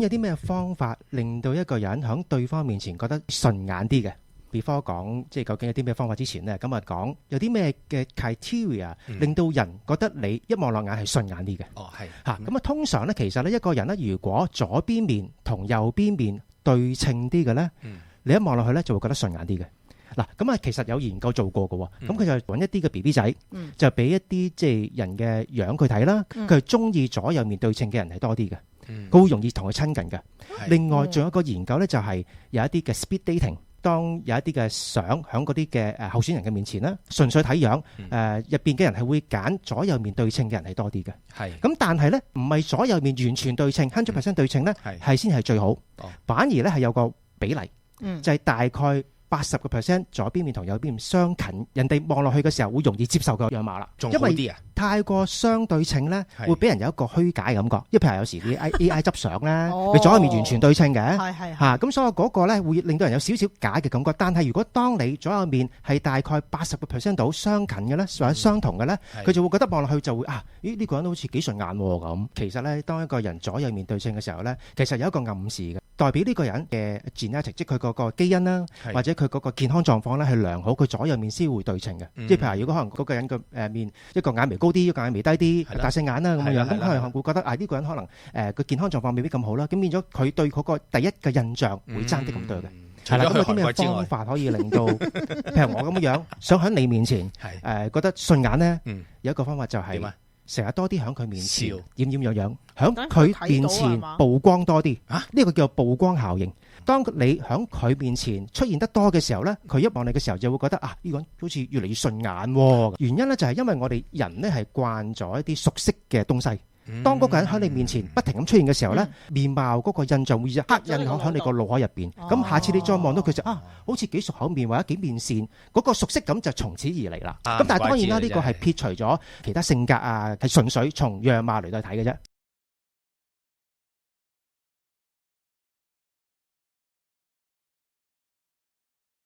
有啲咩方法令到一個人喺對方面前覺得順眼啲嘅？Before 講即係究竟有啲咩方法之前呢，咁啊講有啲咩嘅 criteria 令到人覺得你一望落眼係順眼啲嘅。係嚇咁啊，通常咧其實咧一個人咧，如果左邊面同右邊面對稱啲嘅咧，你一望落去咧就會覺得順眼啲嘅。嗱，咁啊，其實有研究做過嘅喎，咁佢就揾一啲嘅 BB 仔，就俾一啲即係人嘅樣佢睇啦，佢係中意左右面對稱嘅人係多啲嘅，佢會容易同佢親近嘅。另外仲有一個研究咧，就係有一啲嘅 speed dating，當有一啲嘅相喺嗰啲嘅候選人嘅面前咧，純粹睇樣，入邊嘅人係會揀左右面對稱嘅人係多啲嘅。咁但係咧唔係左右面完全對稱 100% 對稱咧，係先係最好，反而咧係有個比例，就係大概80% 左邊面同右邊面相近，人哋望落去嘅時候會容易接受個樣貌啦。因為太過相對稱咧，會俾人有一個虛假嘅感覺。因為譬如有時啲 AI 執相咧，你左右面完全對稱嘅，嚇咁所以嗰個咧會令到人有少少假嘅感覺。但係如果當你左右面係大概80% 到相近嘅咧，或者相同嘅咧，佢就會覺得望落去就會咦呢個人好似幾順眼喎咁。其實咧，當一個人左右面對稱嘅時候咧，其實有一個暗示嘅，代表呢個人嘅 genetic， 即係佢嗰個基因啦，或者佢嗰個健康狀況咧係良好，佢左右面先會對稱嘅。即係譬如如果可能嗰個人嘅面一個眼眉高啲，一個眼眉低啲，大細眼啦咁樣，咁佢係會覺得呢個人可能個健康狀況未必咁好啦。咁變咗佢對嗰個第一嘅印象會爭啲咁多嘅。係啦，咁有啲咩方法可以令到譬如我咁樣想喺你面前覺得順眼咧？有一個方法就係成日多啲喺佢面前掩掩樣樣，喺佢面前曝光多啲。呢個叫曝光效應。當你喺佢面前出現得多嘅時候咧，佢一望你嘅時候就會覺得呢個人好似越嚟越順眼喎。原因咧就係因為我哋人咧係慣咗一啲熟悉嘅東西。當嗰個人喺你面前不停咁出現嘅時候咧，面貌嗰個印象會刻印喺你個腦海入邊。咁下次你再望到佢就好似幾熟口面或者幾面善，嗰個熟悉感就從此而嚟啦。咁但係當然啦，呢個係撇除咗其他性格係純粹從樣貌嚟到睇嘅啫。